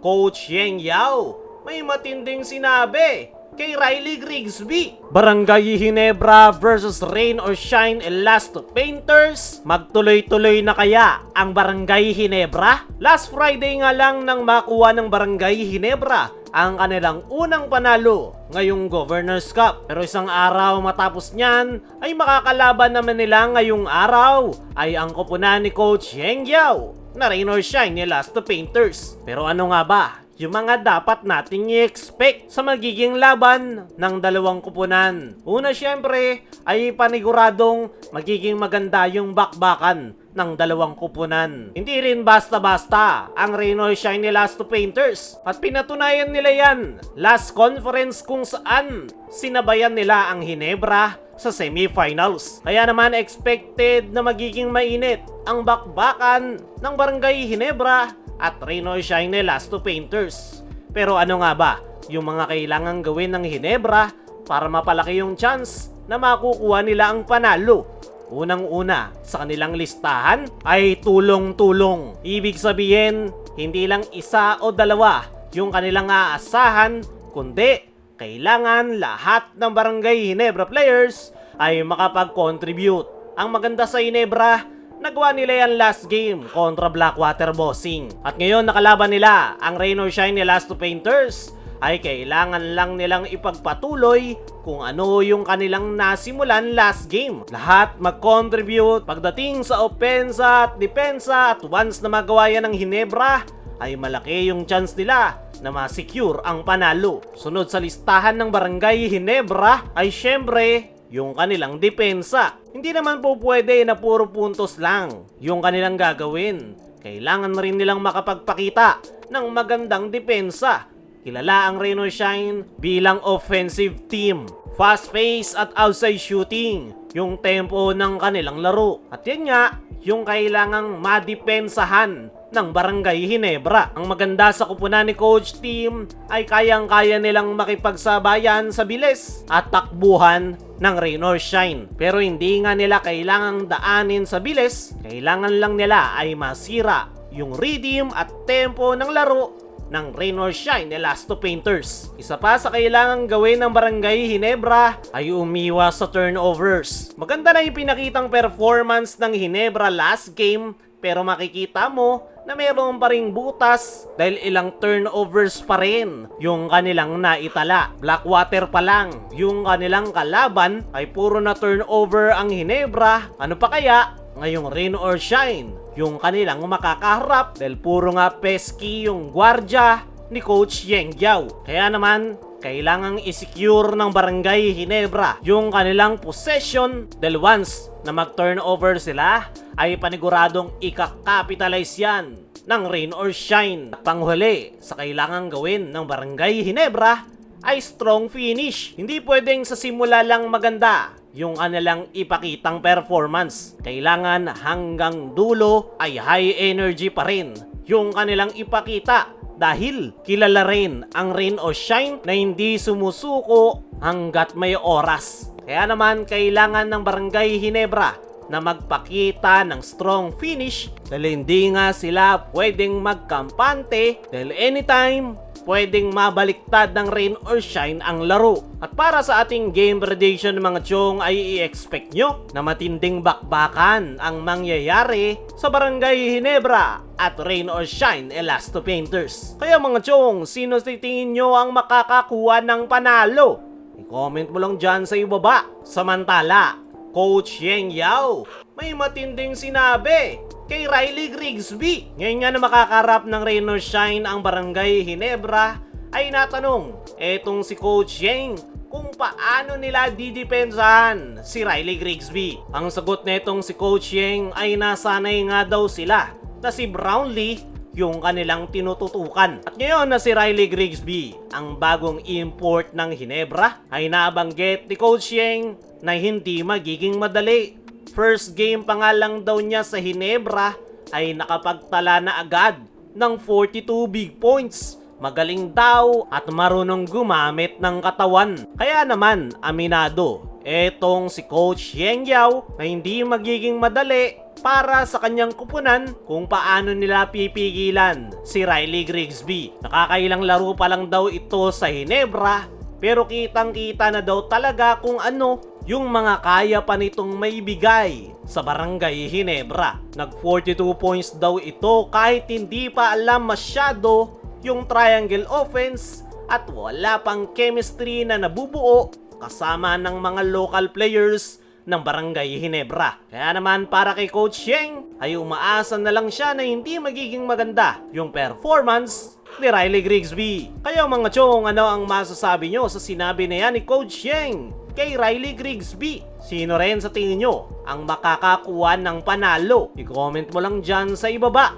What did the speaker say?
Coach Yeng Yao may matinding sinabi kay Riley Grigsby. Barangay Ginebra versus Rain or Shine Elasto Painters. Magtuloy-tuloy na kaya ang Barangay Ginebra? Last Friday nga lang nang makuha ng Barangay Ginebra ang kanilang unang panalo ngayong Governor's Cup. Pero isang araw matapos niyan ay makakalaban naman nila ngayong araw ay ang koponan ni Coach Yeng Yao na Rain or Shine Elasto Painters. Pero ano nga ba yung mga dapat nating i-expect sa magiging laban ng dalawang koponan? Una syempre ay paniguradong magiging maganda yung bakbakan ng dalawang koponan. Hindi rin basta-basta ang Rain or Shine Elasto Painters at pinatunayan nila yan last conference kung saan sinabayan nila ang Ginebra sa semifinals. Kaya naman expected na magiging mainit ang bakbakan ng Barangay Ginebra at Rain or Shine Elasto Painters. Pero ano nga ba yung mga kailangang gawin ng Ginebra para mapalaki yung chance na makukuha nila ang panalo? Unang-una sa kanilang listahan ay tulong-tulong. Ibig sabihin, hindi lang isa o dalawa yung kanilang aasahan, kundi kailangan lahat ng Barangay Ginebra players ay makapag-contribute. Ang maganda sa Ginebra, nagawa nila yan last game kontra Blackwater Bossing. At ngayon nakalaban nila ang Rain or Shine Elasto Painters ay kailangan lang nilang ipagpatuloy kung ano yung kanilang nasimulan last game. Lahat mag-contribute pagdating sa opensa at depensa at once na magawa yan ng Ginebra ay malaki yung chance nila na ma-secure ang panalo. Sunod sa listahan ng Barangay Ginebra ay syempre yung kanilang depensa. Hindi naman po pwede na puro puntos lang yung kanilang gagawin. Kailangan rin nilang makapagpakita ng magandang depensa. Kilala ang Rain or Shine bilang offensive team. Fast pace at outside shooting yung tempo ng kanilang laro. At yan nga yung kailangang madepensahan ng Barangay Ginebra. Ang maganda sa kupunan ni Coach Team ay kayang-kaya nilang makipagsabayan sa bilis at takbuhan ng Rain or Shine. Pero hindi nga nila kailangang daanin sa bilis, kailangan lang nila ay masira yung rhythm at tempo ng laro ng Rain or Shine Elasto Painters. Isa pa sa kailangang gawin ng Barangay Ginebra ay umiwas sa turnovers. Maganda na yung pinakitang performance ng Ginebra last game, pero makikita mo na mayroon pa ring butas dahil ilang turnovers pa rin yung kanilang naitala. Blackwater pa lang yung kanilang kalaban ay puro na turnover ang Ginebra. Ano pa kaya ngayong Rain or Shine yung kanilang makakaharap dahil puro nga pesky yung gwardya ni Coach Yeng Yao. Kaya naman kailangang i-secure ng Barangay Ginebra yung kanilang possession dahil once na mag-turnover sila ay paniguradong ikakapitalize yan ng Rain or Shine. At panghuli sa kailangang gawin ng Barangay Ginebra ay strong finish. Hindi pwedeng sa simula lang maganda yung kanilang ipakitang performance. Kailangan hanggang dulo ay high energy pa rin yung kanilang ipakita dahil kilala rin ang Rain or Shine na hindi sumusuko hanggat may oras. Kaya naman kailangan ng Barangay Ginebra na magpakita ng strong finish dahil hindi nga sila pwedeng magkampante dahil anytime pwedeng mabaliktad ng Rain or Shine ang laro. At para sa ating game prediction mga chong ay i-expect nyo na matinding bakbakan ang mangyayari sa Barangay Ginebra at Rain or Shine Elasto Painters. Kaya mga chong, sino sa tingin nyo ang makakakuha ng panalo? I-comment mo lang dyan sa ibaba. Samantala, Coach Yeng Yao may matinding sinabi kay Riley Grigsby. Ngayon nga na makakarap ng Rain or Shine ang Barangay Ginebra ay natanong etong si Coach Yeng kung paano nila didepensahan si Riley Grigsby. Ang sagot netong si Coach Yeng ay nasanay nga daw sila na si Brownlee yung kanilang tinututukan. At ngayon na si Riley Grigsby, ang bagong import ng Ginebra, ay nabanggit ni Coach Yeng na hindi magiging madali. First game pa nga lang daw niya sa Ginebra ay nakapagtala na agad ng 42 big points. Magaling daw at marunong gumamit ng katawan. Kaya naman, aminado, etong si Coach Yeng Yao na hindi magiging madali para sa kanyang kupunan kung paano nila pipigilan si Riley Grigsby. Nakakailang laro pa lang daw ito sa Hinebra, pero kitang-kita na daw talaga kung ano yung mga kaya pa nitong maibigay sa Barangay Hinebra. Nag 42 points daw ito kahit hindi pa alam masyado yung triangle offense at wala pang chemistry na nabubuo kasama ng mga local players ng Barangay Hinebra. Kaya naman para kay Coach Yeng ay umaasa na lang siya na hindi magiging maganda yung performance ni Riley Grigsby. Kaya mga chong, ano ang masasabi nyo sa sinabi na yan ni Coach Yeng kay Riley Grigsby? Sino rin sa tingin nyo ang makakakuha ng panalo? I-comment mo lang dyan sa ibaba.